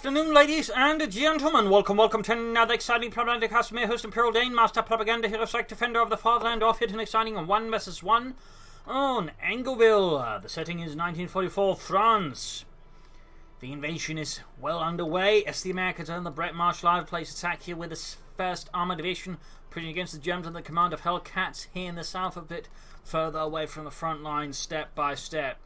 afternoon, ladies and gentlemen. Welcome to another exciting Propagandacaster. My host, Imperial Dane, Master Propaganda, Hero Strike, Defender of the Fatherland, off here to an exciting 1 vs 1 on Angoville. The setting is 1944 France. The invasion is well underway as the Americans are on the Breadmarshliveplace attack here with the 1st Armored Division pushing against the Germans under the command of Hellcats here in the south, a bit further away from the front line, step by step.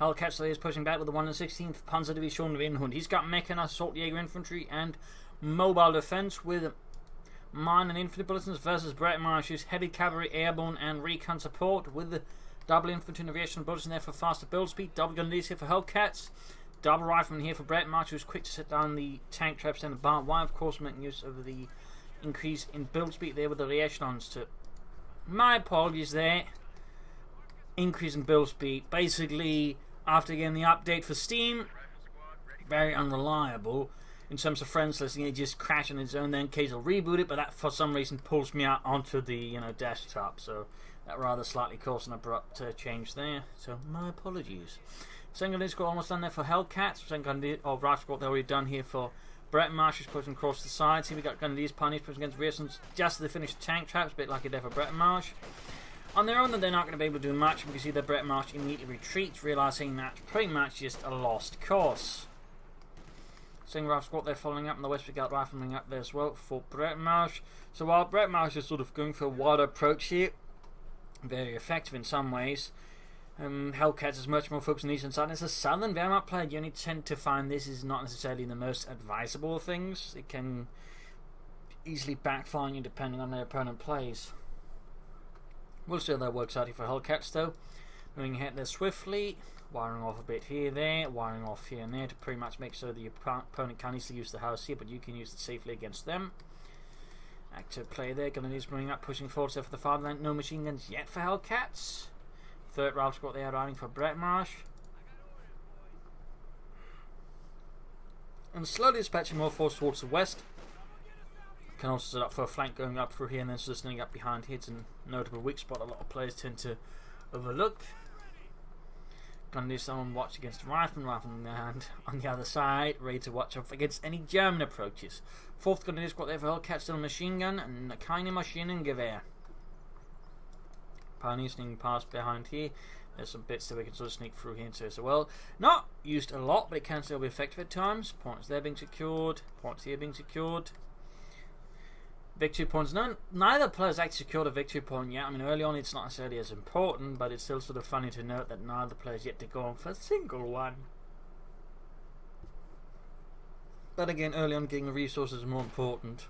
Hellcats is pushing back with the 116th Panzer Division of Inhund. He's got mechanized assault Jaeger Infantry and mobile defense with mine and infantry bulletins versus Breadmarsh's heavy cavalry, airborne and recon support with the double infantry and aviation bulletin there for faster build speed, double grenadiers here for Hellcats, double rifleman here for Breadmarsh, who's quick to set down the tank traps and the barbed wire, of course making use of the increase in build speed there with the echelons to... My apologies there. Increase in build speed. Basically, after getting the update for Steam, very unreliable in terms of friends listing. It just crashed on its own, then occasionally reboot it, but that for some reason pulls me out onto the desktop. So that rather slightly caused an abrupt change there. So my apologies. Second gun squad almost done there for Hellcats. Second gun of right squad they're already done here for Breadmarsh, is pushing across the sides. Here we got Grenadiers, Pioneers pushing against Reasons just as they finish the tank traps, a bit like it there for Breadmarsh. On their own, they're not going to be able to do much. We can see that Breadmarsh immediately retreats, realising that's pretty much just a lost cause. Second rifle squad they're following up, and the West Brigade riflemen up there as well for Breadmarsh. So while Breadmarsh is sort of going for a wider approach here, very effective in some ways, Hellcats is much more focused on the eastern side. As a southern Wehrmacht player, you only tend to find this is not necessarily the most advisable of things. It can easily backfire on you depending on their opponent plays. We'll see how that works out here for Hellcats though. Moving ahead there swiftly, wiring off a bit here, there, wiring off here and there to pretty much make sure the opponent can easily use the house here, but you can use it safely against them. Active play there, Grenadiers bringing up, pushing forward there for the Fatherland. No machine guns yet for Hellcats. Third rifle squad there arriving for Breadmarsh. And slowly dispatching more force towards the west. Can also set up for a flank going up through here and then sitting up behind here. It's a notable weak spot a lot of players tend to overlook. Gonna do someone watch against the rifleman in their hand on the other side, ready to watch off against any German approaches. Fourth Grenadier squad there for Hellcats, still a machine gun and a kind of Maschinengewehr. Pioneers sneaking past behind here. There's some bits that we can sort of sneak through here as well. Not used a lot, but it can still be effective at times. Points there being secured, points here being secured. Victory points. Neither player's actually secured a victory point yet. I mean, early on it's not necessarily as important, but it's still sort of funny to note that neither player's yet to go on for a single one. But again, early on getting the resources is more important.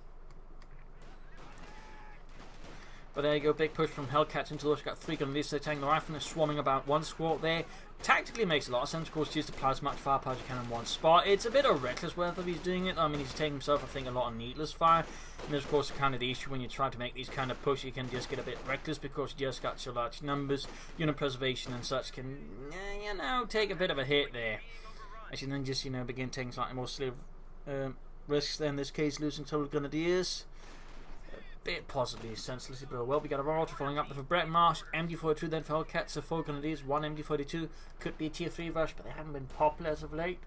But there you go, big push from Hellcats into those. Got 3 Grenadiers, they're taking the riflemen, swarming about one squad there. Tactically makes a lot of sense, of course, to use to apply as much firepower as you can in one spot. It's a bit of reckless whether he's doing it. I mean, he's taking himself, I think, a lot of needless fire. And there's, of course, kind of the issue when you try to make these kind of push, you can just get a bit reckless because you just got so large numbers. Unit preservation and such can, take a bit of a hit there. As you then just, begin taking slightly more risks there, in this case, losing total Grenadiers. Bit possibly senselessly, but well, we got a roll following up for Breadmarsh, MG42 then for Hellcats, so 4 Grenadiers, 1 MG42, could be a tier 3 rush, but they haven't been popular as of late.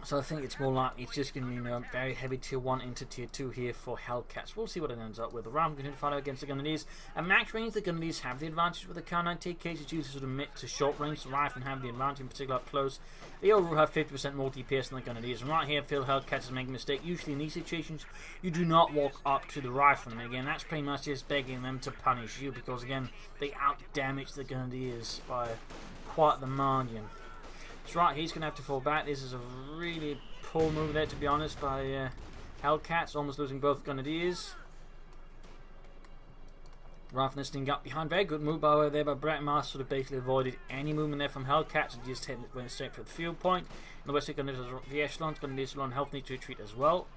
So I think it's more likely it's just going to be very heavy tier 1 into tier 2 here for Hellcats. We'll see what it ends up with. The round continue to fight against the Grenadiers. At max range, the Grenadiers have the advantage with the K9 TKs. It's used to sort of mid to short range. The riflemen have the advantage, in particular up close. They overall have 50% more DPS than the Grenadiers. And right here, I feel Hellcats is making a mistake. Usually in these situations, you do not walk up to the riflemen. Again, that's pretty much just begging them to punish you because, again, they out-damage the Grenadiers by quite the margin. So right, he's going to have to fall back. This is a really poor move there, to be honest, by Hellcats, almost losing both Grenadiers. Rifleman sneaking up behind. Very good move by the way there by Breadmarsh, sort of basically avoided any movement there from Hellcats and just went straight for the field point. And the West Grenadiers, the echelons, Grenadiers on health need to retreat as well.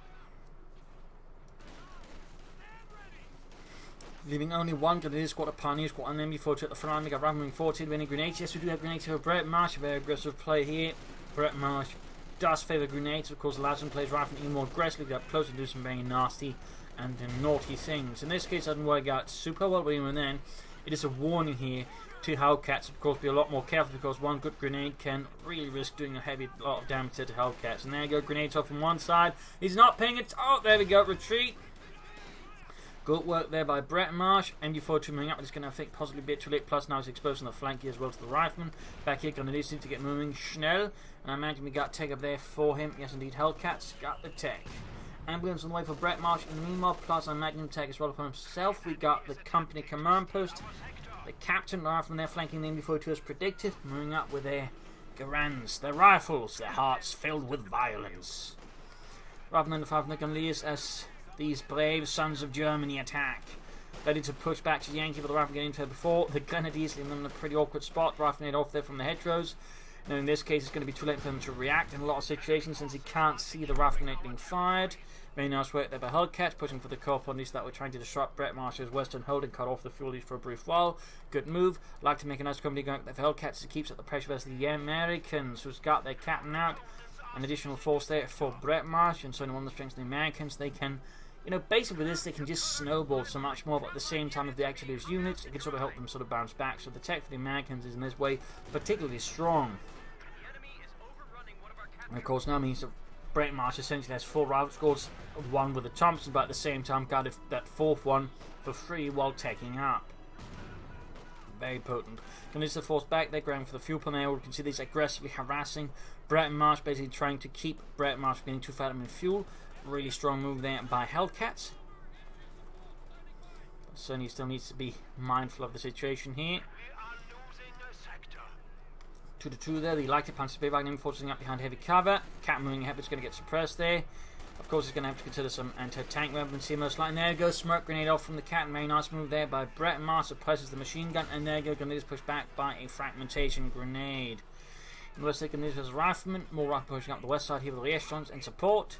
Leaving only 1 Grenadier squad, a Pioneer squad, and an MB42 at the front line. We got Rifleman 14 winning grenades. Yes, we do have grenades for Breadmarsh. A very aggressive play here. Breadmarsh does favour grenades. Of course, allows him to play his Rifleman even more aggressively, get up close and do some very nasty and naughty things. In this case, it didn't work out super well, but even then, it is a warning here to Hellcats. Of course, be a lot more careful because one good grenade can really risk doing a lot of damage to Hellcats. And there you go, grenades off from one side. He's not paying it. Oh, there we go, retreat. Good work there by Breadmarsh. MD42 moving up. It's going to, I think, possibly be too late. Plus, now he's exposed on the flank here as well to the rifleman. Back here, going to need to get moving. Schnell. And I imagine we got tech up there for him. Yes, indeed, Hellcats got the tech. Ambulance on the way for Breadmarsh. In the meanwhile, plus I imagine tech as well for himself. We got the company command post. The captain, rifleman there flanking the MD42 as predicted. Moving up with their Garans, their rifles, their hearts filled with violence. Rather than the 5 Gondoliers as these brave sons of Germany attack. Ready to push back to Yankee, but the rifle getting into it before. The Grenadiers leaving them in a pretty awkward spot. Rifling it off there from the hedgerows. Now in this case, it's going to be too late for him to react in a lot of situations since he can't see the rifle grenade being fired. Very nice work there by Hellcats, pushing for the core on these that were trying to disrupt Breadmarsh's western hold and cut off the fuel lead for a brief while. Good move. Like to make a nice company going up there for Hellcats as it keeps up the pressure versus the Americans, who's got their captain out. An additional force there for Breadmarsh, and so in one of the strengths of the Americans, they can, you know, basically with this, they can just snowball so much more, but at the same time, if they actually lose units, it can sort of help them sort of bounce back. So the tech for the Americans is in this way particularly strong. And of course, now means that Breadmarsh essentially has 4 rifle scores, 1 with the Thompson, but at the same time got that 4th one for free while taking up. Very potent. Can this the force back? They're going for the fuel pump there. We can see these aggressively harassing Breadmarsh, basically trying to keep Breadmarsh being too fat in fuel. Really strong move there by Hellcats. Certainly still needs to be mindful of the situation here. 2-2 there. They like to punch the big wagon, forcing up behind heavy cover. Cap moving ahead, but it's going to get suppressed there. Of course, he's going to have to consider some anti-tank weapons here, most likely. There goes smoke grenade off from the cat. Very nice move there by Breadmarsh. Suppresses the machine gun, and there you go. Grenade is pushed back by a fragmentation grenade. In the west, they can use as rifleman. More rifle pushing up the west side here with the echelons in support.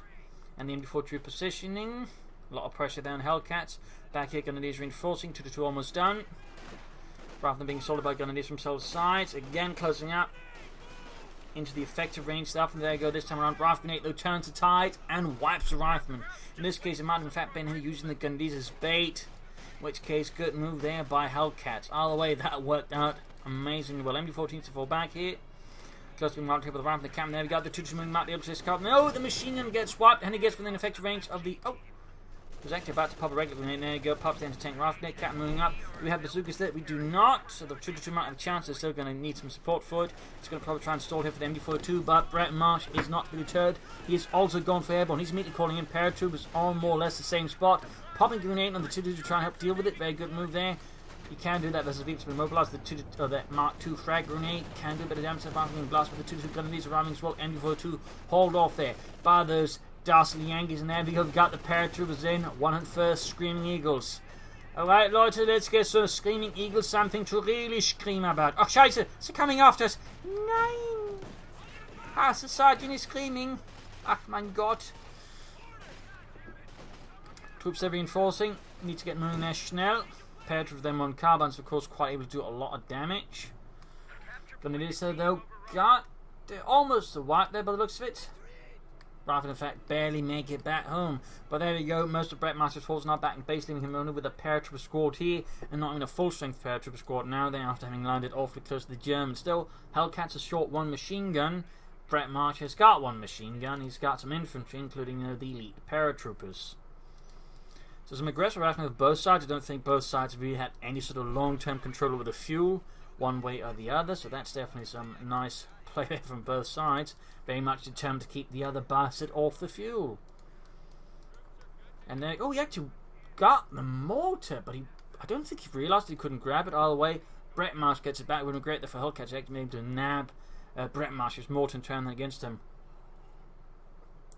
And the MD42 positioning. A lot of pressure there on Hellcats. Back here, Grenadiers reinforcing. 2-2 almost done. Rather than being assaulted by Grenadiers from both sides. Again, closing up into the effective range stuff. And there you go. This time around, rifle grenade though turns the tide and wipes the rifleman. In this case, it might have in fact been using the Grenadiers as bait. In which case, good move there by Hellcats. All the way, that worked out amazingly well. MD14 to fall back here. Close to being marked here with the rifle. The camera there. We got the 2-2 moving back the able to escape. No, the machine gun gets wiped and it gets within effective range of the. Oh! Was actually about to pop a regular grenade. There you go, pops the anti-tank rifle grenade. Cap moving up. Do we have bazookas there? We do not. So the 2-2 might have a chance. They're still going to need some support for it. It's going to probably try and stall here for the MD42, but Breadmarsh is not to be deterred. He is also gone for airborne. He's immediately calling in paratroopers on more or less the same spot. Popping a grenade on the 2-2 to try and help deal with it. Very good move there. You can do that versus Veep's been mobilized. The Mark II frag grenade can do a bit of damage to the being blast with the 2-2 Grenadiers arriving as well. MD42 hauled off there by those dastardly Yankees, and there we go. We've got the paratroopers in. 101st Screaming Eagles. Alright, Leute, let's get some Screaming Eagles, something to really scream about. Oh, Scheiße, they're coming after us. Nein! Ah, the sergeant is screaming. Ach, mein Gott. Troops are reinforcing. Need to get moving there, Schnell. Paratroopers with them on carbines, of course, quite able to do a lot of damage. Grenadiers there, though, got almost a wipe there by the looks of it. Rifle, in fact, barely make it back home. But there we go. Most of Breadmarsh's forces now back in base, leaving him only with a paratrooper squad here, and not even a full-strength paratrooper squad now. Then, after having landed awfully close to the Germans, still Hellcats has short 1 machine gun. Breadmarsh has got 1 machine gun. He's got some infantry, including the elite paratroopers. So some aggressive rifling of both sides. I don't think both sides really had any sort of long-term control over the fuel, one way or the other. So that's definitely some nice play there from both sides. Very much determined to keep the other bastard off the fuel. And then, oh, he actually got the mortar, but I don't think he realised he couldn't grab it all the way. Breadmarsh gets it back. It would have been great there for Hellcats. Actually able to nab Breadmarsh's mortar and turn that against him.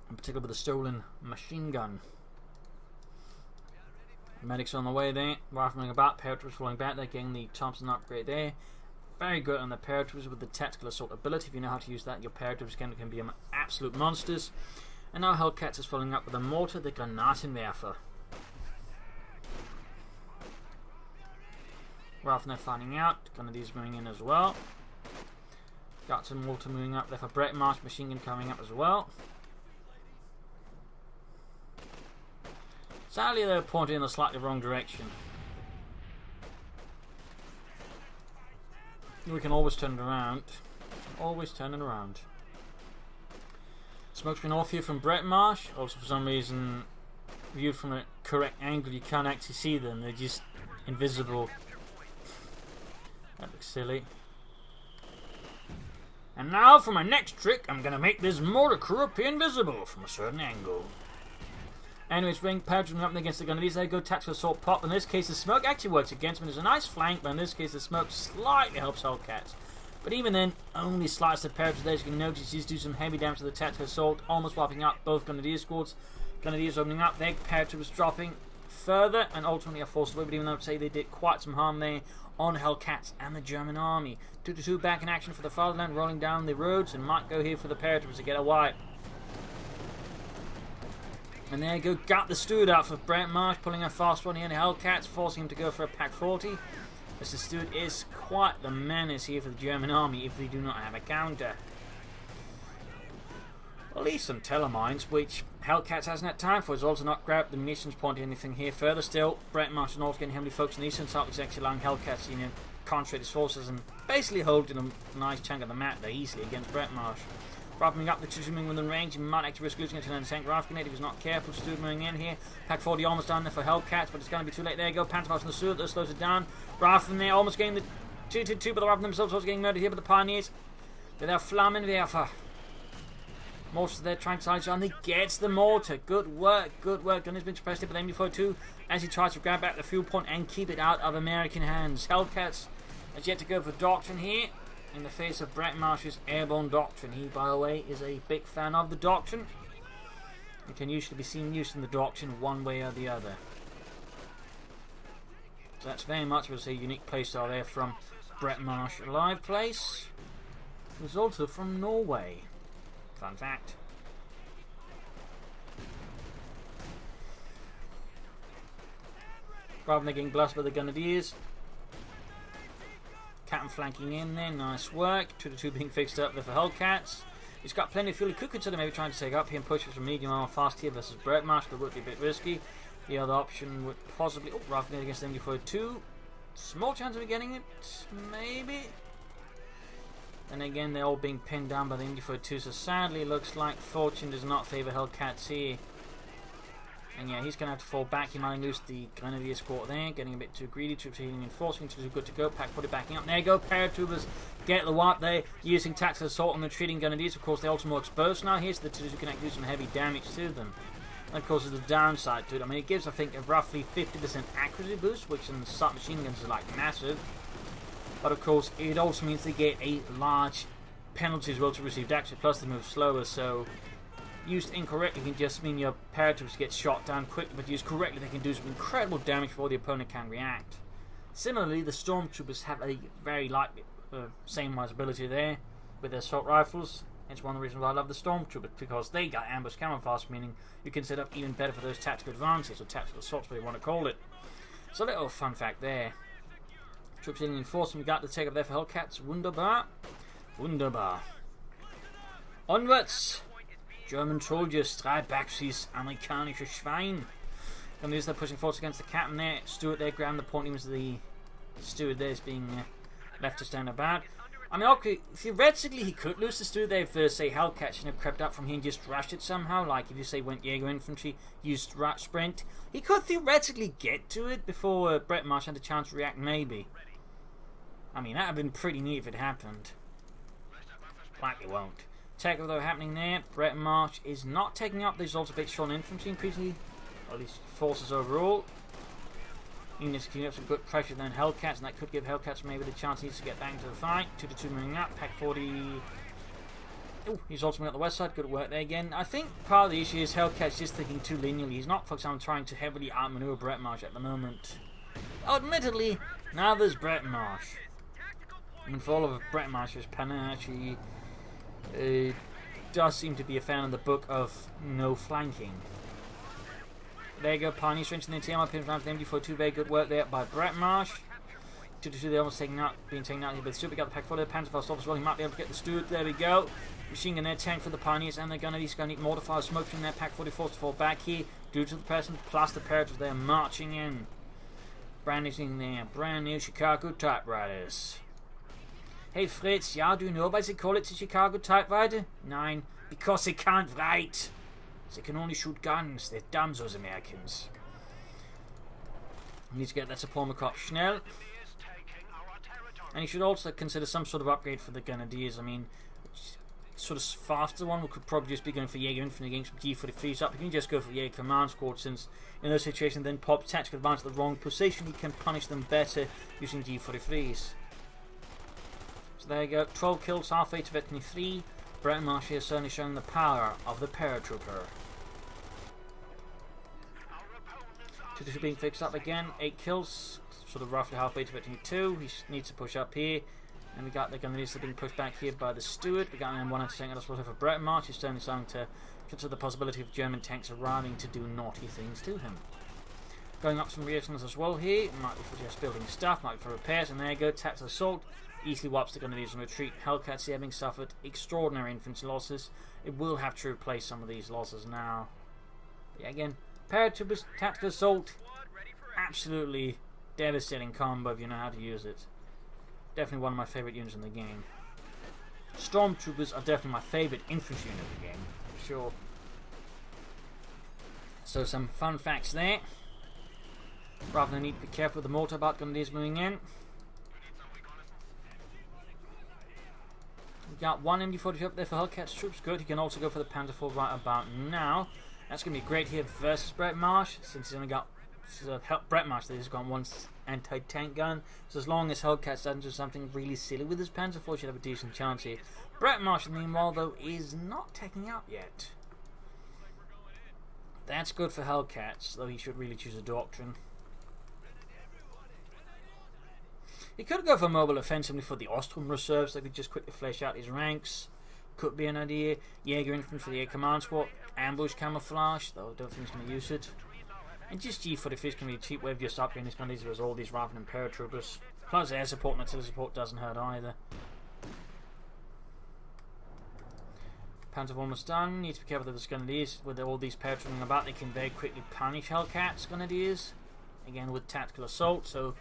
In particular with the stolen machine gun. Medics on the way there. Rifling about. Paratroopers falling back. They're getting the Thompson upgrade there. Very good on the paratroopers with the tactical assault ability. If you know how to use that, your paratroopers can be absolute monsters. And now Hellcats is following up with a mortar, the Granatenwerfer. Rather than finding out, Grenadiers moving in as well. Got some mortar moving up there for Breadmarsh, machine gun coming up as well. Sadly, they're pointing in the slightly wrong direction. We can always turn it around. Always turn it around. Smoke's been off here from Breadmarsh. Also, for some reason, viewed from a correct angle, you can't actually see them. They're just invisible. That looks silly. And now for my next trick, I'm going to make this mortar crew appear invisible from a certain angle. Anyways, ring pounding up against the gunneries. They go tactical assault pop. In this case, the smoke actually works against them. There's a nice flank, but in this case, the smoke slightly helps Hellcats. But even then, only slides the paratroopers there. As you can notice, he's doing some heavy damage to the tactical assault, almost wiping out both Grenadier squads. Grenadiers opening up, their paratroopers dropping further, and ultimately are forced away. But even though I'd say they did quite some harm there on Hellcats and the German army. 2-2 back in action for the fatherland, rolling down the roads, and might go here for the paratroopers to get a wipe. And there you go, got the steward out for Breadmarsh, pulling a fast one here in the Hellcats, forcing him to go for a Pack 40. As the steward is quite the menace here for the German army if they do not have a counter. At least some telemines, which Hellcats hasn't had time for. He's also not grabbed the munitions point or anything here. Further still, Breadmarsh and also getting heavily focused on the eastern side, which is actually allowing Hellcats to concentrate his forces and basically holding a nice chunk of the map there easily against Breadmarsh. Wrapping up the 2 moving within range, he might actually risk losing it to an tank rifle grenade if he's not careful. Steward moving in here. Pack 40 almost down there for Hellcats, but it's going to be too late. There you go, Panzerfaust on the Steward, that slows it down. Rifle there, almost getting the 2-2-2, but the Rifle themselves also getting murdered here by the Pioneers. They're flaming there for most of their trying to side, and he gets the mortar. Good work, good work. Gun has been suppressed here by the MD-42 as he tries to grab back the fuel point and keep it out of American hands. Hellcats has yet to go for doctrine here in the face of Breadmarsh's airborne doctrine. He, by the way, is a big fan of the doctrine. It can usually be seen using the doctrine one way or the other. So that's very much of a unique playstyle there from Breadmarshliveplace, who's also from Norway. Fun fact. Rather than getting blasted by the Grenadiers, Captain flanking in there, nice work. 2-2 being fixed up there for Hellcats. He's got plenty of fuel. He could consider maybe trying to take up here and push for some medium armor fast here versus Breadmarsh, but would be a bit risky. The other option would possibly... Oh, Rifle against the MD-42. Small chance of getting it, maybe. And again, they're all being pinned down by the MD-42, so sadly it looks like fortune does not favour Hellcats here. And yeah, he's going to have to fall back. He might lose the Grenadier squad there, getting a bit too greedy. Troops healing and forcing to do good to go. Pack 40 backing up. There you go, paratroopers get the wipe there, using tactical assault on the retreating Grenadiers. Of course, they're also more exposed now. Here's the two who can actually do some heavy damage to them. And of course, there's the downside to it. I mean, it gives, I think, a roughly 50% accuracy boost, which in submachine guns is like massive. But of course, it also means they get a large penalty as well to received accuracy, plus they move slower, so used incorrectly can just mean your paratroopers get shot down quickly, but used correctly they can do some incredible damage before the opponent can react. Similarly, the stormtroopers have a very likely same ability there with their assault rifles. It's one of the reasons why I love the stormtroopers, because they got ambush camouflage, meaning you can set up even better for those tactical advances, or tactical assaults, whatever you want to call it. So a little fun fact there. Troops in enforcement, we got the take up there for Hellcats. Wunderbar. Wunderbar. Onwards! German soldiers, strike back, these amerikanische Schwein. And they're pushing forward against the captain there. Steward there, grabbing the point. Even the steward there is being left to stand about. I mean, okay, theoretically he could lose the steward there if, say, Hellcats should have crept up from here and just rushed it somehow. Like if you say went Jaeger Infantry, used sprint. He could theoretically get to it before Breadmarsh had a chance to react, maybe. I mean, that would have been pretty neat if it happened. Like it won't. Takeover though happening there. Breadmarsh is not taking up. There's also a bit strong infantry increasingly, or at least forces overall. Units can get some good pressure then Hellcats, and that could give Hellcats maybe the chance to get back into the fight. 2-2 moving up. Pack 40. Oh, he's also moving up the west side. Good work there again. I think part of the issue is Hellcats just thinking too linearly. He's not, for example, trying to heavily outmaneuver Breadmarsh at the moment. Admittedly, now there's Breadmarsh. I mean, for all of Breadmarsh's panache, he does seem to be a fan of the book of no flanking. There you go, Pioneer strengthening the TMI pins around the MD-42. Very good work there by Breadmarsh. 2-2, they're almost being taken out here, but Steward got the Pack 40, the Panzerfaust off as well. He might be able to get the Steward. There we go. Machine gun there, tank for the Pioneers, and they're going to need mortar fire, smoke from their Pack 40 force to fall back here due to the person, plus the paratroopers there marching in. Brand new thing there, brand new Chicago typewriters. Hey Fritz, ja, do you know why they call it the Chicago Typewriter? Nein, because they can't write. They can only shoot guns. They're dumb, those Americans. We need to get that Diploma Corps schnell. And you should also consider some sort of upgrade for the Grenadiers. I mean, sort of faster one, we could probably just be going for Jaeger Infantry getting some G43s up. You can just go for Jaeger Command Squad, since in those situations then pop tactical advantage at the wrong position. You can punish them better using G43s. So there you go, 12 kills, halfway to Victory 3. Breadmarsh here certainly showing the power of the paratrooper. 2 being fixed up again, 8 kills, sort of roughly halfway to Victory 2. He needs to push up here. And we got the Grenadiers being pushed back here by the Steward. We got an M1 anti-tank as well for Breadmarsh. He's certainly starting to consider the possibility of German tanks arriving to do naughty things to him. Going up some reactions as well here. Might be for just building stuff, might be for repairs. And there you go, tactical assault. Easily wipes the Grenadiers in retreat. Hellcats here having suffered extraordinary infantry losses. It will have to replace some of these losses now. Yeah, again, paratroopers, tactical assault. Absolutely devastating combo if you know how to use it. Definitely one of my favourite units in the game. Stormtroopers are definitely my favourite infantry unit in the game, for sure. So some fun facts there. Rather than need to be careful with the mortar about Grenadiers moving in. We got one MD-42 up there for Hellcats troops, good. He can also go for the Panzer IV right about now. That's going to be great here versus Breadmarsh, since he's only got Breadmarsh, he's got one anti-tank gun. So as long as Hellcats doesn't do something really silly with his Panzer IV, should have a decent chance here. Breadmarsh, meanwhile, though, is not taking out yet. That's good for Hellcats, though he should really choose a doctrine. He could go for mobile offensively for the Austrian reserves, so he could just quickly flesh out his ranks. Could be an idea. Jaeger Infantry for the Air Command Squad. Ambush camouflage, though I don't think he's going to use it. And just G45 can be a cheap way of just upgrading his guns with all these Raven and paratroopers. Plus air support and artillery support doesn't hurt either. Panzer almost done. Need to be careful with the Grenadiers. With all these paratroopers about, they can very quickly punish Hellcats Grenadiers. Again with tactical assault, so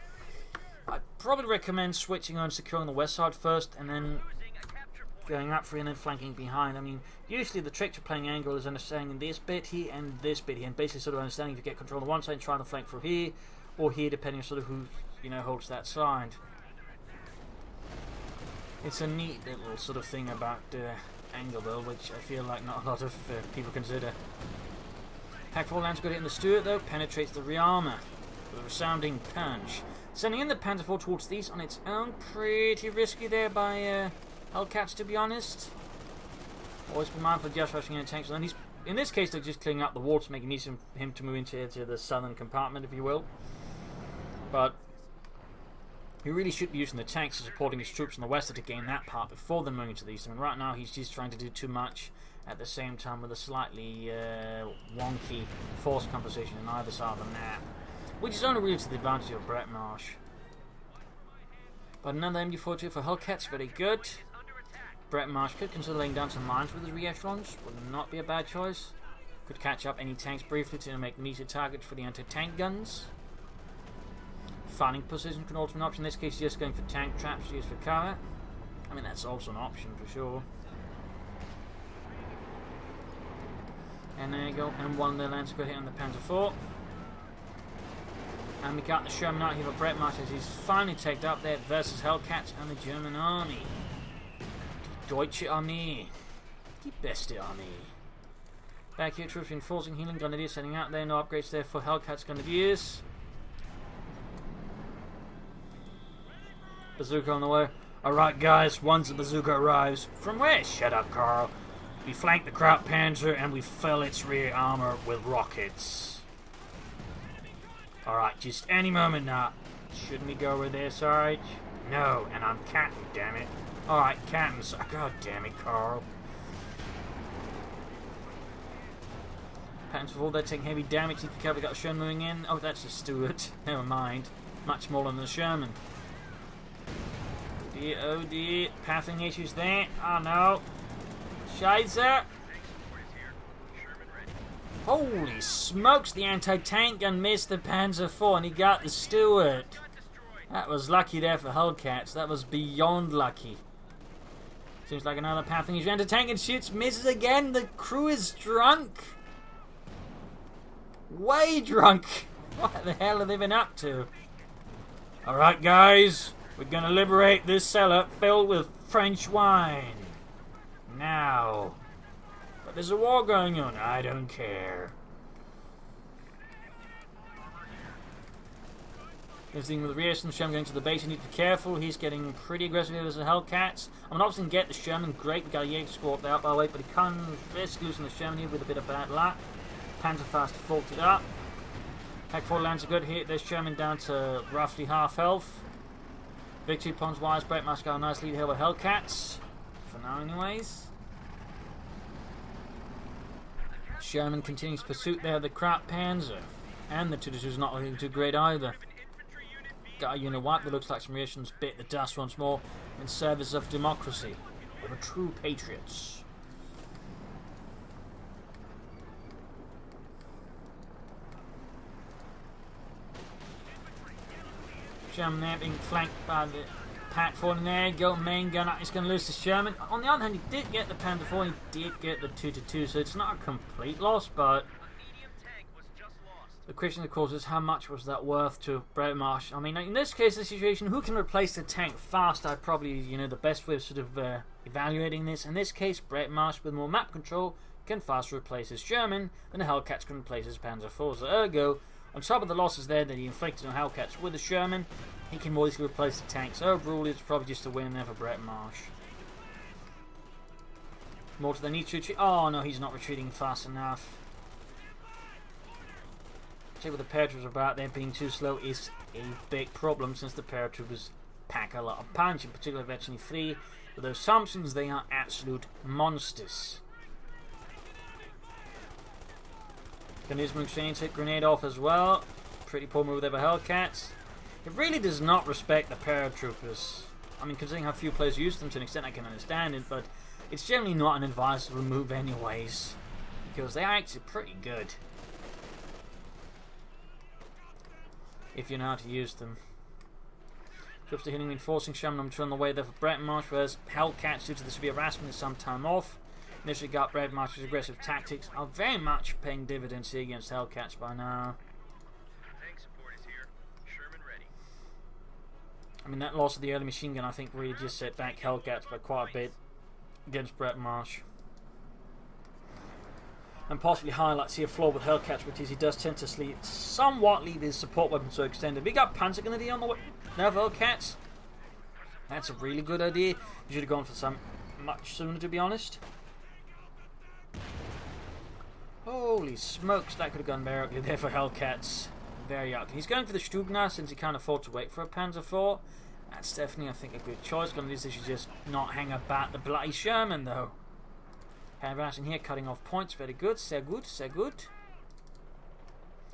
I'd probably recommend switching on securing the west side first and then going up free and then flanking behind. I mean, usually the trick to playing Angle is understanding this bit here and this bit here, and basically sort of understanding if you get control on one side and trying to flank through here or here, depending on sort of who, you know, holds that side. It's a neat little sort of thing about Angoville, which I feel like not a lot of people consider. Pack 4 lands good in the Stuart though, penetrates the rear armour with a resounding punch. Sending in the Panzer IV towards these on its own, pretty risky there by Hellcats, to be honest. Always be mindful of just rushing in tanks. And he's, in this case, they're just clearing up the wall to make it easy for him to move into the southern compartment, if you will. But he really should be using the tanks and supporting his troops in the west to gain that part before then moving to the east. I mean, right now he's just trying to do too much at the same time with a slightly wonky force composition on either side of the map, which is only really to the advantage of Breadmarsh. But another MD-42 for Hellcats, very good. Breadmarsh could consider laying down some mines with his re-echelons, would not be a bad choice. Could catch up any tanks briefly to make them easy targets for the anti-tank guns. Fighting position can also be an option. In this case, just going for tank traps used for cover. I mean, that's also an option for sure. And there you go, and one of the lands got hit on the Panzer IV. And we got the Sherman out here for Breadmarsh as he's finally taken up there versus Hellcats and the German army. Die Deutsche Armee. Die beste Armee. Back here, troops reinforcing, healing Grenadiers setting out there. No upgrades there for Hellcats Grenadiers. Bazooka on the way. Alright guys, once the bazooka arrives. From where? Shut up, Carl. We flank the Kraut Panzer and we fill its rear armor with rockets. Alright, just any moment now. Shouldn't we go over there, Sarge? No, and I'm Captain, damn it. Alright, Captain, god damn it, Carl. Patterns for all that taking heavy damage. You can cover, got a Sherman moving in. Oh, that's a Stuart. Never mind. Much smaller than the Sherman. Oh dear, oh dear. Pathing issues there. Oh no. Scheiße. Holy smokes, the anti-tank gun missed the Panzer IV and he got the Stuart. That was lucky there for Hellcats. That was beyond lucky. Seems like another pathing. He's into tank and shoots. Misses again. The crew is drunk. Way drunk. What the hell have they been up to? Alright guys. We're going to liberate this cellar filled with French wine. Now. But there's a war going on. I don't care. This thing with Rearson Sherman going to the base, you need to be careful. He's getting pretty aggressive here as the Hellcats. I mean, obviously, get the Sherman. Great, we got a Jaeger squad out by the way, but he can't risk losing the Sherman here with a bit of bad luck. Panzerfaust faulted up. Pack 4 lands a good hit. There's Sherman down to roughly half health. Victory Pons wise, Breadmarsh got a nice lead here with Hellcats. For now, anyways. Sherman continues pursuit there, the crap Panzer. And the 2-2's not looking too great either. Got a unit wipe that looks like some rations bit the dust once more in service of democracy. We're true patriots. Sherman there being flanked by the Pack 4 in there. Go main gunner. He's going to lose to Sherman. On the other hand, he did get the Panther 4 and he did get the 2-2, so it's not a complete loss, but the question, of course, is how much was that worth to Breadmarsh? I mean, in this case, the situation, who can replace the tank fast? I probably, the best way of sort of evaluating this. In this case, Breadmarsh, with more map control, can faster replace his Sherman than the Hellcats can replace his Panzer IV. So, ergo, on top of the losses there that he inflicted on Hellcats with the Sherman, he can more easily replace the tank. So, overall, it's probably just a win there for Breadmarsh. More to the need to retreat. Oh, no, he's not retreating fast enough. What the paratroopers about them being too slow is a big problem, since the paratroopers pack a lot of punch, in particular Veteran 3. With those Thompsons, they are absolute monsters. Ghanizmo Exchange hit grenade off as well. Pretty poor move there by Hellcats. It really does not respect the paratroopers. I mean, considering how few players use them, to an extent I can understand it, but it's generally not an advisable move anyways, because they are actually pretty good if you know how to use them. Troops are hitting reinforcing Sherman number 2 on the way there for Breadmarsh, whereas Hellcats, due to the severe harassment, is some time off. In this regard, Breadmarsh's aggressive tactics are very much paying dividends here against Hellcats by now. Tank support is here. Sherman ready. I mean, that loss of the early machine gun, I think, really just set back Hellcats by quite a bit against Breadmarsh. And possibly highlights here flaw with Hellcats, which is he does tend to somewhat leave his support weapon so extended. We got Panzer Grenadier on the way now for Hellcats. That's a really good idea. You should have gone for some much sooner, to be honest. Holy smokes, that could have gone very ugly there for Hellcats. Very ugly. He's going for the Stugner since he can't afford to wait for a Panzer IV. That's definitely, I think, a good choice. Going to do this, should just not hang about the bloody Sherman, though. Harassing here, cutting off points, very good, sehr good, sehr good.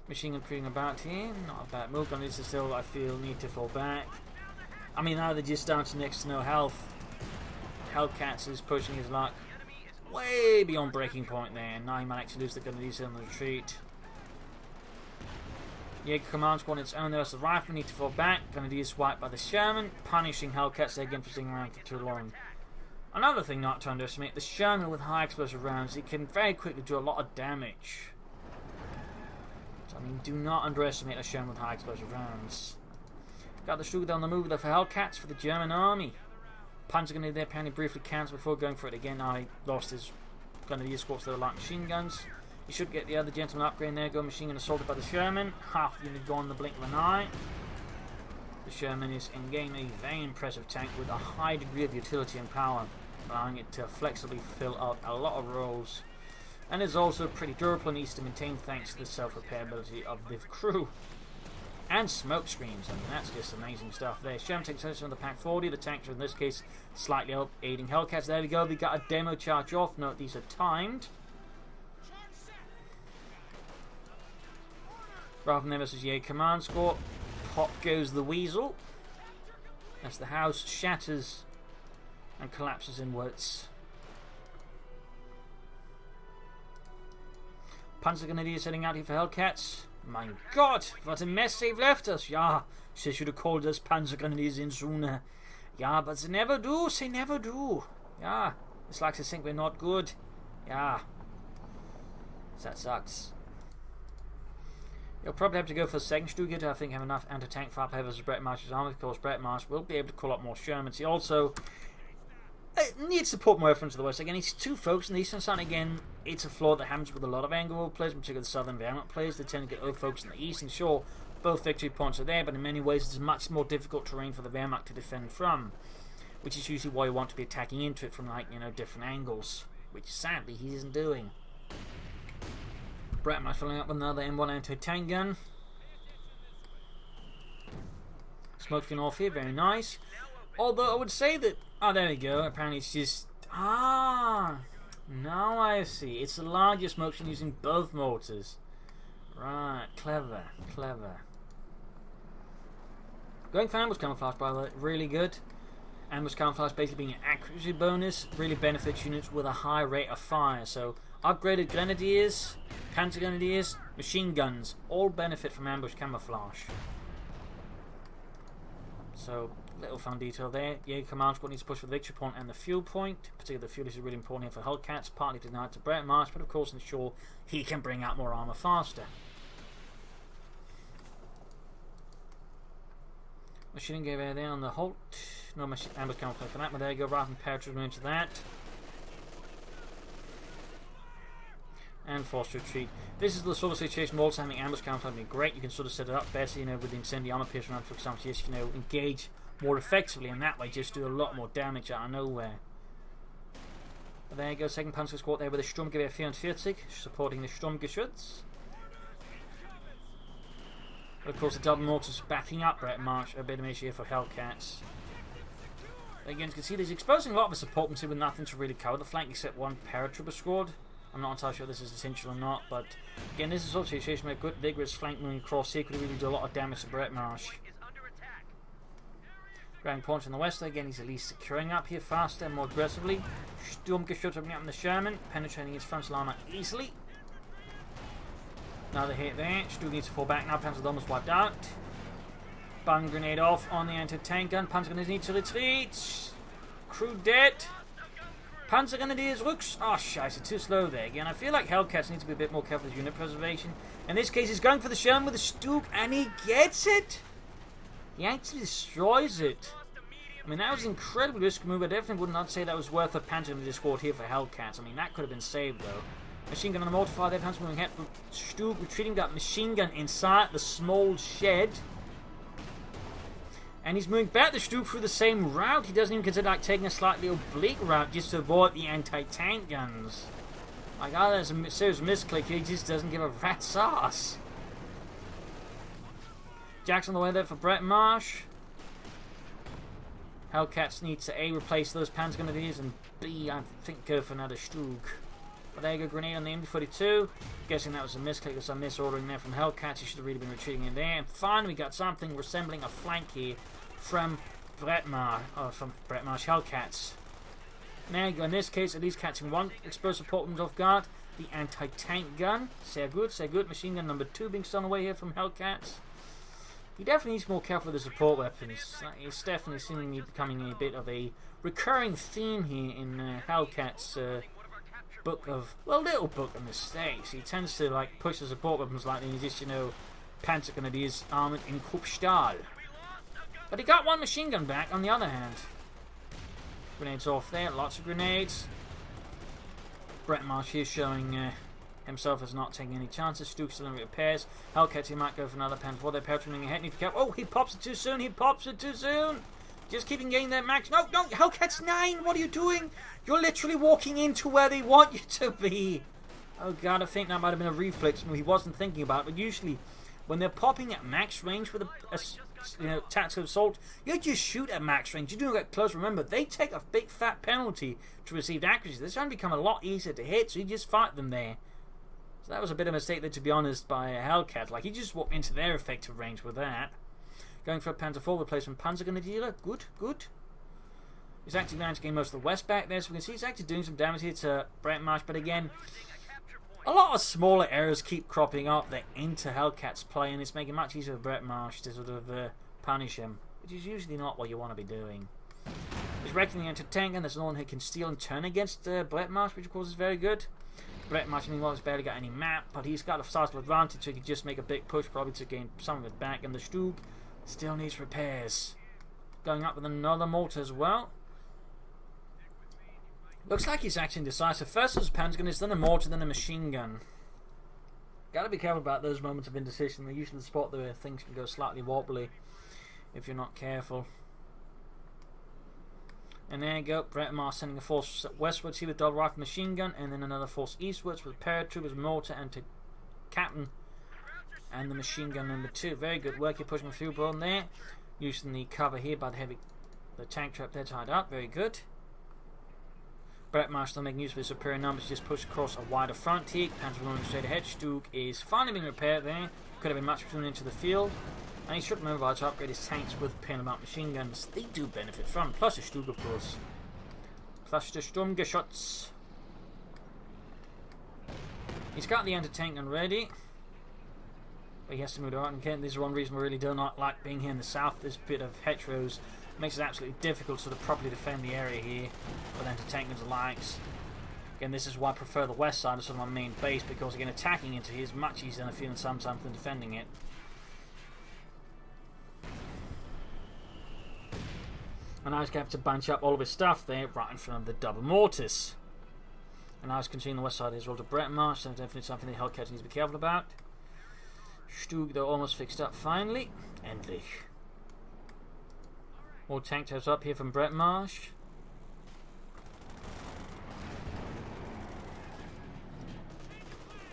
Machine gun creeping about here, not a bad move. On this is still, I feel, need to fall back. I mean, now they're just down to next to no health. Hellcats is pushing his luck way beyond breaking point there. Now he might actually lose the Grenadiers on the retreat. Jaeger Command Squad on its own, there's the Riflemen need to fall back. Grenadiers swiped by the Sherman, punishing Hellcats there again for sitting around for too long. Another thing not to underestimate, the Sherman with high explosive rounds, it can very quickly do a lot of damage. So, I mean, do not underestimate a Sherman with high explosive rounds. Got the Stuka on the move there for Hellcats for the German army. Panzer Grenadier there apparently briefly cancelled before going for it again. Now he lost his Grenadier squads to the light machine guns. He should get the other gentleman upgrade there. Go machine gun assaulted by the Sherman. Half the unit gone in the blink of an eye. The Sherman is in game a very impressive tank with a high degree of utility and power, allowing it to flexibly fill out a lot of roles. And is also pretty durable and easy to maintain thanks to the self-repairability of the crew. And smoke screens, I mean, that's just amazing stuff there. Sherman takes possession of the Pack 40. The tanks are in this case slightly up, aiding Hellcats. There we go, we got a demo charge off. Note these are timed. Rather than versus Jaeger Command Squad, pop goes the Weasel as the house shatters and collapses inwards. Panzer Grenadiers heading out here for Hellcats. My God, what a mess they've left us. Yeah, they should have called us Panzergrenadiers in sooner. Yeah, but they never do. They never do. Yeah, it's like they think we're not good. Yeah, that sucks. You'll probably have to go for the second Stuttgart. I think have enough anti-tank firepower versus Breadmarsh's army. Of course, Breadmarsh will be able to call up more Shermans. He also needs support more from to the west. Again, he's too focused on the eastern side. Again, it's a flaw that happens with a lot of Angoville players, particularly the southern Wehrmacht players. They tend to get over-focused in the east. And sure, both victory points are there, but in many ways it's much more difficult terrain for the Wehrmacht to defend from, which is usually why you want to be attacking into it from, like, you know, different angles, which sadly he isn't doing. Breadmarsh filling up with another M1 anti-tank gun. Smoke screen off here, very nice. Although I would say that... Oh, there we go. Apparently it's just... Ah! Now I see. It's the largest smoke screen using both mortars. Right. Clever. Clever. Going for ambush camouflage, by the way. Really good. Ambush camouflage basically being an accuracy bonus. Really benefits units with a high rate of fire. So, upgraded grenadiers, panzer grenadiers, machine guns all benefit from ambush camouflage. So, little fun detail there. Jaeger Command Squad needs to push for the victory point and the fuel point. Particularly the fuel is really important here for Hellcats, partly denied to Breadmarsh, but of course ensure he can bring out more armour faster. Machining gave air there on the halt. No ambush camouflage for that, but there you go, rather than paratroopers move into that. And forced retreat. This is the sort of situation where also having ambush camouflage would be great. You can sort of set it up better, you know, with the incendiary armor piercing round, for example, just, you know, engage more effectively, and that way just do a lot more damage out of nowhere. But there you go, second Panzer Squad there with the Sturmgewehr 44, supporting the Sturmgeschütz. But of course the double mortars backing up Breadmarsh, a bit of an issue here for Hellcats. Again, you can see he's exposing a lot of his support with nothing to really cover the flank except one paratrooper squad. I'm not entirely sure this is essential or not, but again, this is also a situation where a good vigorous flank moving across here could really do a lot of damage to Breadmarsh. Grabbing points in the west, again, he's at least securing up here faster and more aggressively. Sturmgeschütz opening up in the Sherman, penetrating his frontal armor easily. Another hit there. Stu needs to fall back now. Panzer almost wiped out. Bang grenade off on the anti-tank gun. Panzer grenadiers need to retreat. Crew dead. Panzer grenadiers rooks. Oh, scheiße, too slow there. Again, I feel like Hellcats need to be a bit more careful with unit preservation. In this case, he's going for the Sherman with the Stug, and he gets it. He actually destroys it. I mean, that was an incredibly risky move. I definitely would not say that was worth a Panzer grenadier squad here for Hellcats. I mean, that could have been saved, though. Machine gun on the mortar fire there. Panzer moving ahead. Stug retreating that machine gun inside the small shed. And he's moving back the Stug through the same route. He doesn't even consider like taking a slightly oblique route just to avoid the anti-tank guns. Like, oh, there's a serious misclick. He just doesn't give a rat's ass. Jack's on the way there for Breadmarsh. Hellcats needs to A, replace those Panzer Grenadiers, and B, I think go for another Stug. But there you go, grenade on the MD-42. Guessing that was a misclick or some misordering there from Hellcats. He should have really been retreating in there. And finally, we got something resembling a flank here from Breadmarsh Hellcats. There you go, in this case, at least catching one exposed support off guard. The anti-tank gun. Sehr good. Machine gun number 2 being stolen away here from Hellcats. He definitely needs to be more careful with the support weapons. It's definitely seemingly becoming a bit of a recurring theme here in Hellcats' little book of mistakes. He tends to like push the support weapons like these, just, you know, Panzer Grenadiers armored in Kruppstahl. But he got one machine gun back on the other hand. Grenades off there, lots of grenades. Breadmarsh here showing himself as not taking any chances. Stug still in repairs. Hellcats, he might go for another Panzer for their paratrooping ahead. Need to cap. Oh, he pops it too soon. Just keep engaging that max. No, Hellcats 9, what are you doing? You're literally walking into where they want you to be. Oh god, I think that might have been a reflex he wasn't thinking about. But usually, when they're popping at max range with a tactical assault, you just shoot at max range. You do get close. Remember, they take a big fat penalty to received accuracy. This is going to become a lot easier to hit, so you just fight them there. So that was a bit of a mistake there, to be honest, by Hellcat. Like, he just walked into their effective range with that. Going for a Panzer IV replacement Panzer Grenadier. Good. He's actually managed to gain most of the west back there, so we can see he's actually doing some damage here to Breadmarsh, but again... A lot of smaller errors keep cropping up that enter Hellcats play, and it's making it much easier for Breadmarsh to sort of punish him, which is usually not what you want to be doing. He's wrecking the anti-tank, and there's no one who can steal and turn against Breadmarsh, which of course is very good. Breadmarsh, meanwhile, has barely got any map, but he's got a sizable advantage, so he can just make a big push, probably to gain some of it back, and the Stug still needs repairs. Going up with another mortar as well. Looks like he's acting decisive. First it was Panzergunist, then a mortar, then a machine gun. Gotta be careful about those moments of indecision. They're usually the spot where things can go slightly wobbly if you're not careful. And there you go, Breadmarsh sending a force westwards here with double rifle machine gun, and then another force eastwards with paratroopers, mortar, and to captain, and the machine gun number 2. Very good work, you're pushing through bone there, using the cover here by the tank trap there tied up. Very good. Breadmarsh still making use of his superior numbers, just push across a wider front here. Panzer running straight ahead. Stug is finally being repaired there. Could have been much sooner into the field. And he should remember to upgrade his tanks with pin-and-mount machine guns. They do benefit from, plus the Stug, of course. Plus the Sturmgeschütz. He's got the anti-tank gun ready, but he has to move on. And this is one reason we really do not like being here in the south. This bit of heteros makes it absolutely difficult to sort of properly defend the area here with anti-tank guns and likes. Again, this is why I prefer the west side as sort of my main base, because again, attacking into here is much easier than feeling sometimes than defending it. And now he's going to have to bunch up all of his stuff there right in front of the double mortars. And now he's continuing the west side as well to Breadmarsh, so definitely something the Hellcats needs to be careful about. Stug, they're almost fixed up finally. Endlich. More tank taps up here from Breadmarsh.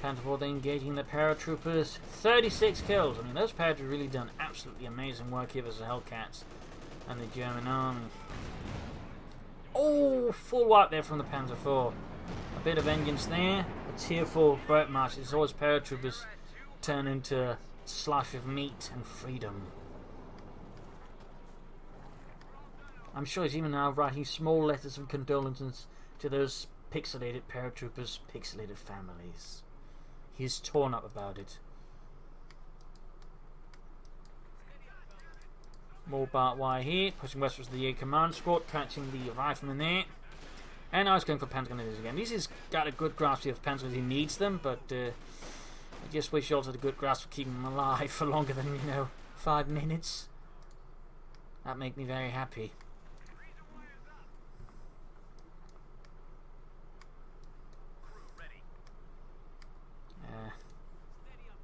Panzer then engaging the paratroopers. 36 kills. I mean, those paratroopers really done absolutely amazing work here versus the Hellcats and the German army. Oh, full wipe there from the Panzer IV. A bit of vengeance there. A tearful Breadmarsh. It's always paratroopers turn into slush of meat and freedom. I'm sure he's even now writing small letters of condolences to those pixelated paratroopers' pixelated families. He's torn up about it. More barbed wire here, pushing westwards to the Jaeger command squad, catching the rifleman there. And now he's going for Panzergunners again. He's got a good grasp here of Panzergunners. He needs them, but I just wish he also had a good grasp for keeping them alive for longer than, 5 minutes. That'd make me very happy.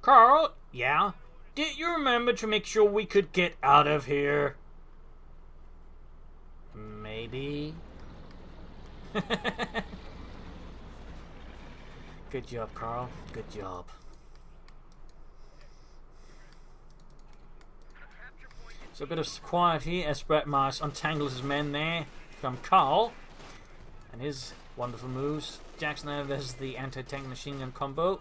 Carl? Yeah? Did you remember to make sure we could get out of here? Maybe. Good job, Carl. Good job. So a bit of quiet here as Breadmarsh untangles his men there from Carl and his wonderful moves. Jackson there versus the anti-tank machine gun combo.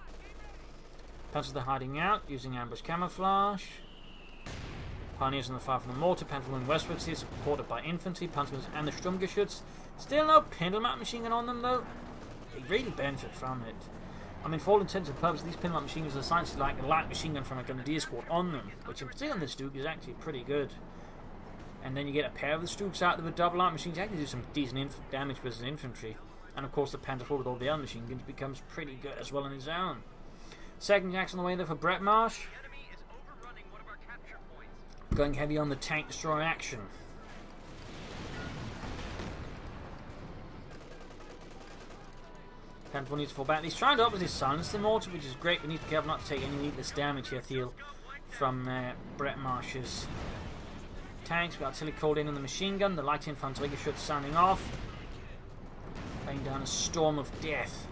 Panzers are hiding out, using ambush camouflage. Pioneers on the fire from the mortar. Panzer moving westwards here, supported by infantry, Panzers and the Sturmgeschütz. Still no pin-and-mount machine gun on them though. They really benefit from it. I mean, for all intents and purposes, these pin-and-mount machine guns are essentially like a light machine gun from a Grenadier squad on them, which in particular on this Stug is actually pretty good. And then you get a pair of the Stugs out with double light machines, actually do some decent damage versus infantry. And of course the Panzer IV with all the other machine guns becomes pretty good as well on his own. Second Jackson on the way there for Breadmarsh. Going heavy on the tank destroyer action. Panzer needs to fall back. He's trying to obviously silence the mortar, which is great, but needs to be careful not to take any needless damage here, Thiel, from Breadmarsh's tanks. We've got artillery called in on the machine gun. The light infantry should sounding off. Laying down a storm of death.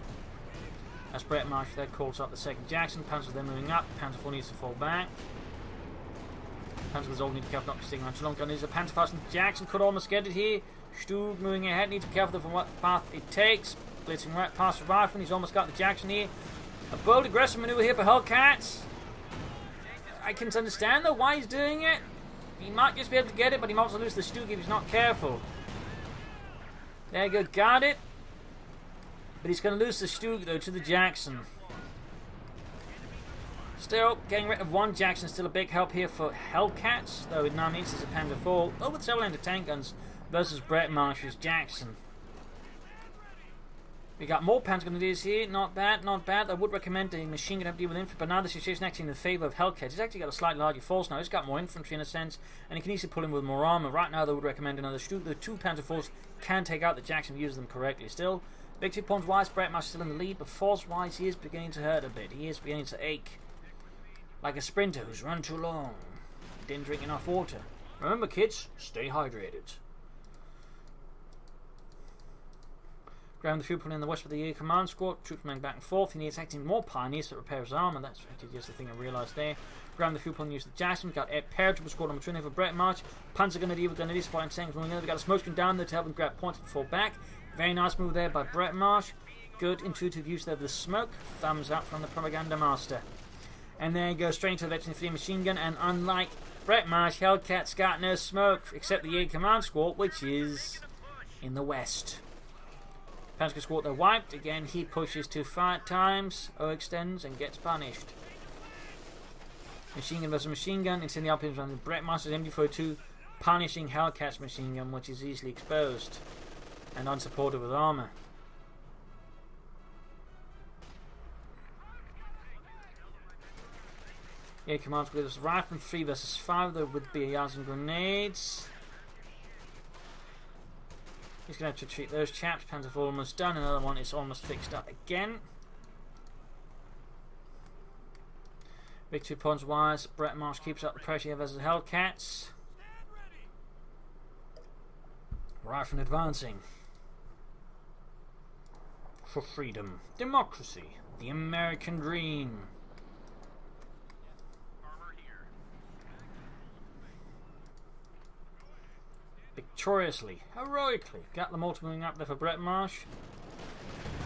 As Breadmarsh there calls up the second Jackson. Panzer then moving up. Panzer IV needs to fall back. Panzer all need to be careful not to stick around too long. Gun is a Panzer fast and Jackson could almost get it here. Stug moving ahead. Need to be careful from what path it takes. Blitzing right past the rifle. He's almost got the Jackson here. A bold aggressive maneuver here for Hellcats. I can understand though why he's doing it. He might just be able to get it, but he might also lose the Stug if he's not careful. There you go, got it. But he's going to lose the Stug though to the Jackson. Still, getting rid of one Jackson is still a big help here for Hellcats, though it now means it's a Panzer IV, but with several anti-tank guns versus Breadmarsh's Jackson. We got more Panzer Grenadiers here, not bad, not bad. I would recommend a machine gun to deal with infantry, but now the situation actually in the favour of Hellcats. He's actually got a slightly larger force now, he's got more infantry in a sense, and he can easily pull in with more armour. Right now, they would recommend another shoot. The two Panzer IVs can take out the Jackson if you use them correctly. Still, victory points wise, Breadmarsh is still in the lead, but force wise, he is beginning to hurt a bit. He is beginning to ache. Like a sprinter who's run too long, didn't drink enough water. Remember kids, stay hydrated. Ground the fuel put in the west with the Jaeger command squad. Troops moving back and forth. He needs acting more pioneers to repair his armour. That's actually just the thing I realised there. Ground the fuel put in use of the Jackson. We've got air paratrooper squad number 2 for Breadmarsh. Panzer Grenadier with Grenadier spotting tanks moving in. We've got a smoke screen down there to help him grab points and fall back. Very nice move there by Breadmarsh. Good intuitive use there of the smoke. Thumbs up from the Propaganda Master. And then go straight into the Veteran 3 machine gun, and unlike Breadmarsh, Hellcats got no smoke except the Jaeger command squad, which is in the west. Panzer squad they're wiped. Again, he pushes to 5 times, extends and gets punished. Machine gun versus machine gun. It's in the opposite from the Breadmarsh's MD42 punishing Hellcats machine gun, which is easily exposed and unsupported with armour. Yeah, command squad is rifleman 3 versus 5 though with BARs and grenades. He's going to have to treat those chaps. Panzer IV almost done. Another one is almost fixed up again. Victory points wise, Breadmarsh keeps up the pressure here versus Hellcats. Rifleman advancing. For freedom, democracy, the American dream. Victoriously, heroically, got them all moving up there for Breadmarsh.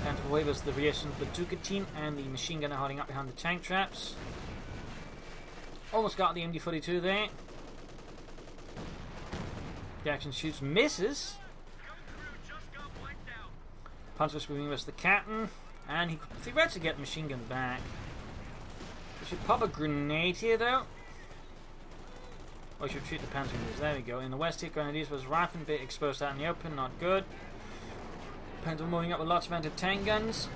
Panzer wavers the reaction of the Duca team, and the machine gunner hiding up behind the tank traps. Almost got the MD42 there. Jackson shoots, misses. Panzer moving versus the captain, and he could theoretically get the machine gun back. We should pop a grenade here though. Or should shoot the Panzer Grenadiers. There we go. In the west here, Grenadiers was rifling, bit exposed out in the open, not good. Panzer moving up with lots of anti-tank guns.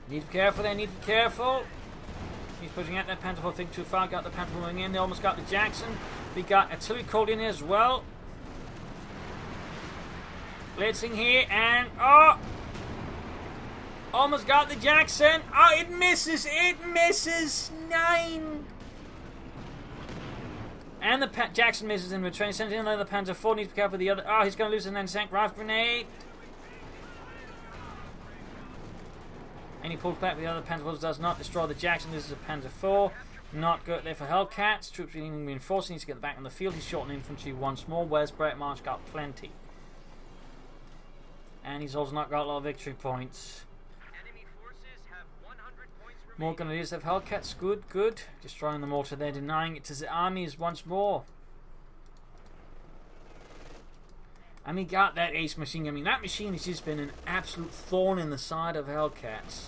Need to be careful there, need to be careful. He's pushing out that Panzer IV, think too far, got the Panzer moving in, they almost got the Jackson. We got artillery called in here as well. Blitzing here, and oh! Almost got the Jackson. Oh, it misses, 9! And the Jackson misses in return. Sends in another Panzer IV. Needs to be careful with the other. Oh, he's going to lose an anti-tank rifle grenade. And he pulls back with the other Panzer IVs. Does not destroy the Jackson. This is a Panzer IV. Not good there for Hellcats. Troops being reinforced. He needs to get back on the field. He's shortening infantry once more. Whereas Breadmarsh got plenty. And he's also not got a lot of victory points. More Grenadiers have Hellcats, good, good. Destroying the mortar there, denying it to the armies once more. And we got that ace machine. I mean, that machine has just been an absolute thorn in the side of Hellcats.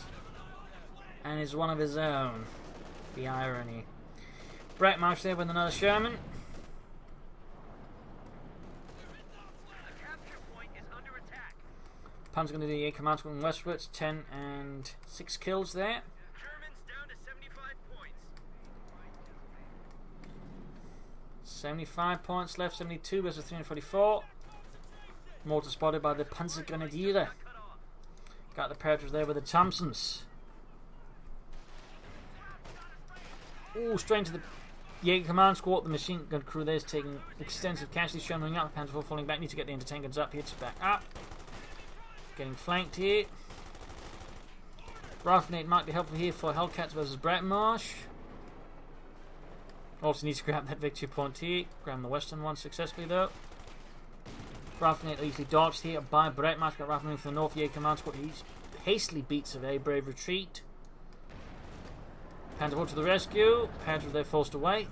And is one of his own. The irony. Breadmarsh there with another Sherman. Panzer going to do the command squad westwards. 10 and 6 kills there. 75 points left, 72 versus 344. Mortar spotted by the Panzer Grenadier. Got the paratroopers there with the Thompsons. Ooh, straight into the Jaeger command squad. The machine gun crew there is taking extensive casualties, showing up. Panzer IV falling back. Need to get the anti-tank guns up here. It's back up. Getting flanked here. Rifleman might be helpful here for Hellcats versus Breadmarsh. Also needs to grab that victory point here. Grab the western one successfully though. Rifleman easily dodged here by Breadmarsh. Got Rifleman from the North Jaeger command squad. He hastily beats a very brave retreat. Panzer IV to the rescue. Panzer there forced away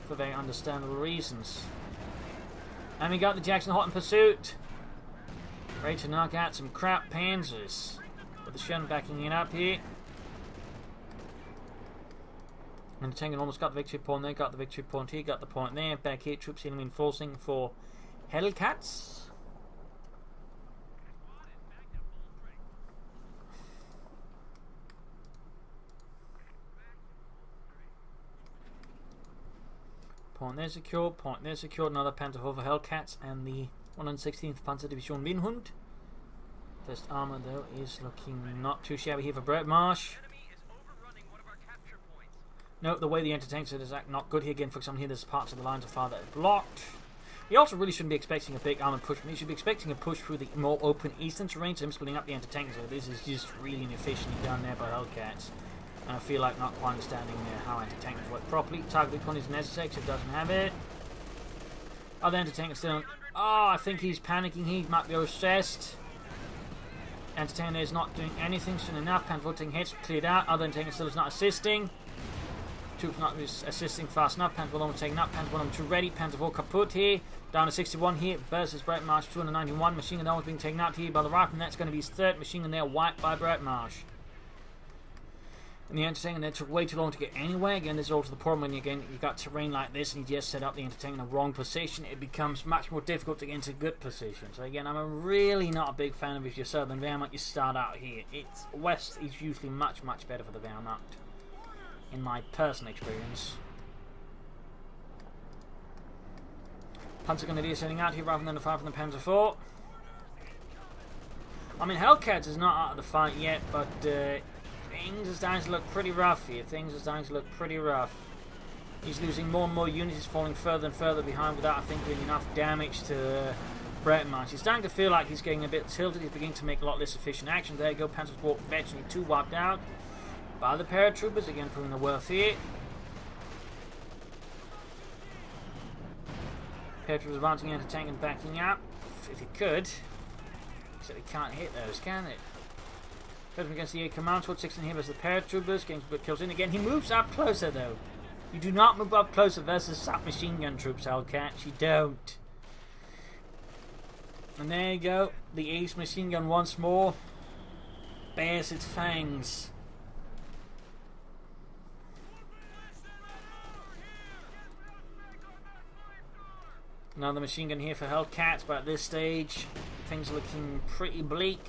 for very understandable reasons. And we got the Jackson hot in pursuit. Ready to knock out some crap panzers. With the Shen backing it up here. And the tank almost got the victory point there, got the victory point here, got the point there. Back here, troops in reinforcing for Hellcats. Point there secured, point there secured. Another Panzerhofer Hellcats and the 116th Panzer Division Windhund. First armor though is looking not too shabby here for Breadmarsh. Note the way the anti-tanks is not good here again. For example, here there's parts of the lines of fire that are blocked. You also really shouldn't be expecting a big armored push. You should be expecting a push through the more open eastern terrain. So I'm splitting up the anti-tanks. So this is just really inefficiently done there by Hellcats. And I feel like not quite understanding how anti-tanks work properly. Target one is necessary because it doesn't have it. Other anti-tank still. Oh, I think he's panicking. He might be overstressed. Anti-tank is not doing anything soon enough. Panzer taking hits, cleared out. Other anti-tank still is not assisting. Troops not assisting fast enough. Panzer 1 taking up. Panzer 1 2 ready. Panzer 4 kaput here. Down to 61 here versus Breadmarsh 291. Machine gun almost being taken out here by the rifle. And that's going to be his third machine gun there, wiped by Breadmarsh. And the anti-tank there took way too long to get anywhere. Again, this is also the problem when you've got terrain like this and you just set up the anti-tank in the wrong position. It becomes much more difficult to get into good position. So again, I'm really not a big fan of if you're Southern Wehrmacht, you start out here. West is usually much, much better for the Wehrmacht, in my personal experience. Panzer Grenadier setting out here rather than the fire from the Panzer 4. I mean, Hellcats is not out of the fight yet, but things are starting to look pretty rough here. He's losing more and more units. He's falling further and further behind without, I think, doing enough damage to Breadmarsh. He's starting to feel like he's getting a bit tilted. He's beginning to make a lot less efficient action. There you go. Panzer Corps eventually 2 wiped out by the paratroopers. Again, proving the worth here. Paratroopers advancing into tank and backing up. If he could. Except he can't hit those, can it? Goes against the air command, 16 here versus the paratroopers, getting some kills in again. He moves up closer though. You do not move up closer versus submachine gun troops, Hellcats. You don't. And there you go. The ace machine gun once more bares its fangs. Another machine gun here for Hellcats, but at this stage things are looking pretty bleak.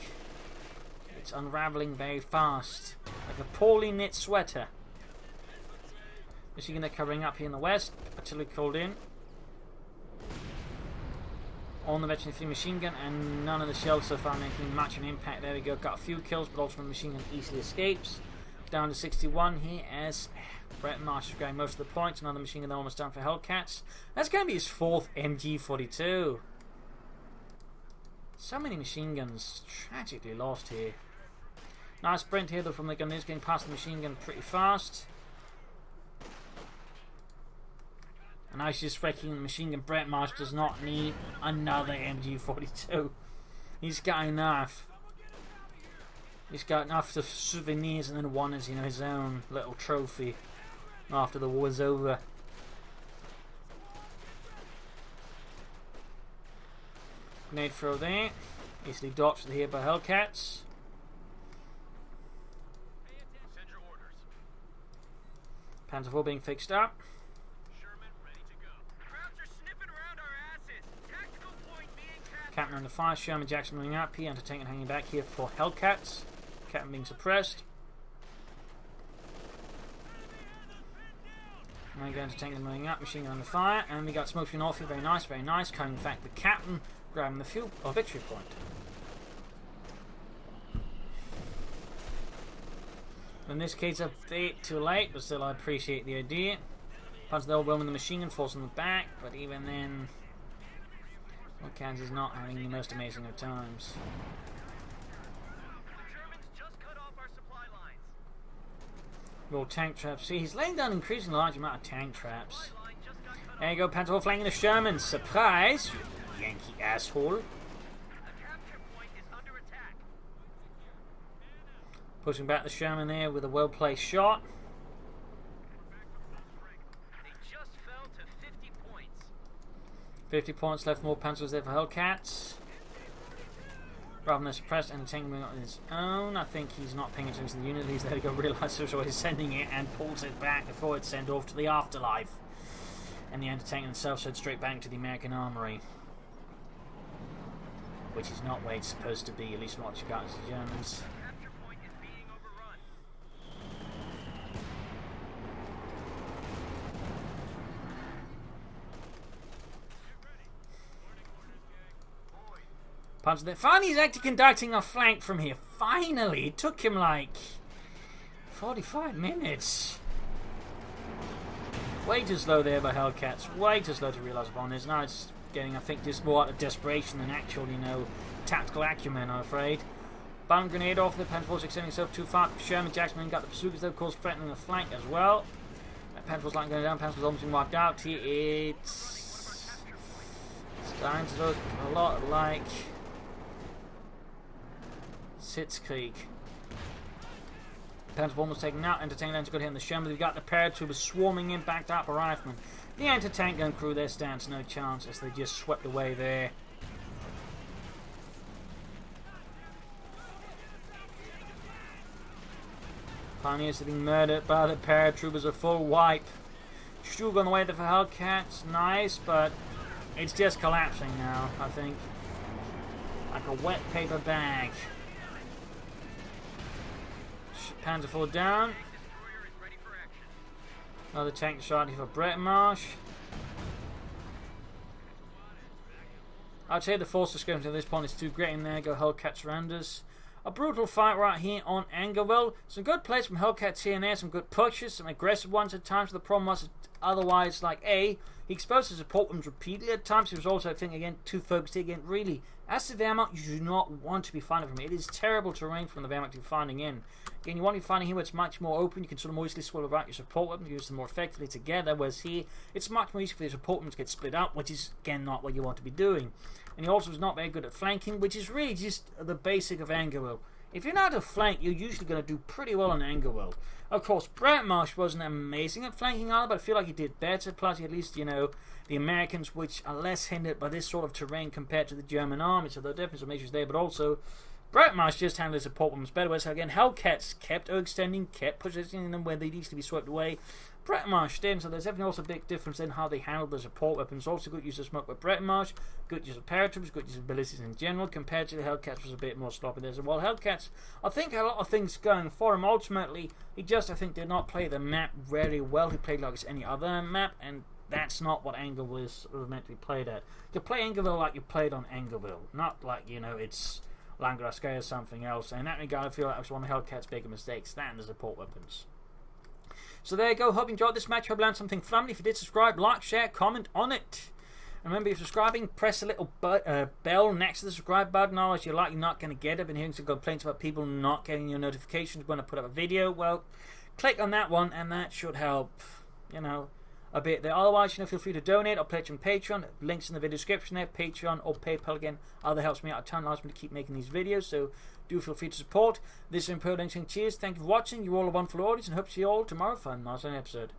It's unraveling very fast, like a poorly knit sweater. Machine gun they're covering up here in the west. Artillery called in. On the veteran 3 machine gun, and none of the shells so far making much of an impact. There we go, got a few kills, but ultimately machine gun easily escapes. Down to 61 here as Breadmarsh is grabbing most of the points. Another machine gun almost done for Hellcats. That's going to be his 4th MG42. So many machine guns tragically lost here. Nice sprint here though from the gunners, getting past the machine gun pretty fast. And now she's just wrecking the machine gun. Breadmarsh does not need another MG42. He's got enough. He's got enough of souvenirs, and then one is, his own little trophy after the war's over. Grenade throw there. Easily dodged here by Hellcats. Panzer 4 being fixed up. Captain under fire. Sherman Jackson moving up here. Anti-tank and hanging back here for Hellcats. Captain being suppressed. And again, anti-tank moving up. Machine gun under fire. And we got smoke from north here. Very nice, very nice. Coming back the captain, grabbing the fuel or victory point. In this case, a bit too late, but still, I appreciate the idea. Punch the overwhelming the machine gun, falls on the back, but even then, Hellcats is not having the most amazing of times. Roll tank traps. See, he's laying down an increasingly large amount of tank traps. There you go, Panzer flanking the Sherman. Surprise, you Yankee asshole. Pushing back the Sherman there with a well-placed shot. They just fell to 50 points. 50 points left, more Panzers there for Hellcats. rather than suppressed and entanglement on his own. I think he's not paying attention to the unit. He's there to go realise so he's sending it and pulls it back before it's sent off to the afterlife. And the anti-tank itself sent straight back to the American armory. Which is not where it's supposed to be, at least what you got as the Germans. Capture point is being overrun. Finally, he's actually conducting a flank from here. Finally! It took him like 45 minutes. Way too slow there by Hellcats. Way too slow to realise upon this. Now it's getting, I think, just more out of desperation than actual, you know, tactical acumen, I'm afraid. Bomb grenade off the Panforce extending itself too far. Sherman Jackson got the bazookas, though, of course, threatening the flank as well. Panforce line going down. Panforce almost been wiped out. Here it's starting to look a lot like Sitzkrieg. Panzer almost taken out. Anti-tank guns got hit in the Sherman. We've got the paratroopers swarming in, backed up by riflemen. The anti-tank gun crew, their stance, no chance as they just swept away there. Pioneers have been murdered by the paratroopers, a full wipe. Stug on the way there for Hellcats, nice, but it's just collapsing now, I think. Like a wet paper bag. Panzer fall down. Destroyer is ready for action. Another tank shot here for Breadmarsh. I'd say the force description at this point is too great in there. Go Hellcats around us. A brutal fight right here on Angoville. Some good plays from Hellcats here and there. Some good pushes. Some aggressive ones at times. The problem was otherwise, like he exposed his support rooms repeatedly at times. He was also, I think, again, too focused again. Really, as the Wehrmacht, you do not want to be fighting from it. It is terrible terrain from the Wehrmacht to be finding in. Again, you want to be finding here where it's much more open. You can sort of more easily swallow out your support weapons, use them more effectively together. Whereas here, it's much more easy for your support weapons to get split up, which is, again, not what you want to be doing. And he also was not very good at flanking, which is really just the basic of Angoville. If you're not a flank, you're usually going to do pretty well in Angoville. Of course, Breadmarsh wasn't amazing at flanking either, but I feel like he did better. Plus, at least, you know, the Americans, which are less hindered by this sort of terrain compared to the German army, so there are definitely some issues there, but also Breadmarsh just handled his support weapons better. So again, Hellcats kept extending, kept positioning them where they needed to be swept away. Breadmarsh didn't, so there's definitely also a big difference in how they handled the support weapons. Also good use of smoke with Breadmarsh, good use of paratroopers, good use of abilities in general, compared to the Hellcats was a bit more sloppy there. So while Hellcats, I think, had a lot of things going for him, ultimately, he just, I think, did not play the map very well. He played like it's any other map, and that's not what Angoville is sort of meant to be played at. You play Angoville like you played on Angoville, not like, you know, it's Langrasca or something else. And in that regard, I feel like it was one of Hellcats' bigger mistakes than the support weapons. So there you go. Hope you enjoyed this match. Hope you learned something from it. If you did, subscribe, like, share, comment on it. And remember, if you're subscribing, press the little bell next to the subscribe button. Otherwise, you're likely not going to get it. I've been hearing some complaints about people not getting your notifications when I put up a video. Well, click on that one, and that should help, you know, a bit there. Otherwise, you know, feel free to donate or pledge on Patreon. Links in the video description there. Patreon or PayPal again. Either helps me out a ton, allows me to keep making these videos. So do feel free to support. This is Imperial Cheers. Thank you for watching. You're all a wonderful audience, and hope to see you all tomorrow for another episode.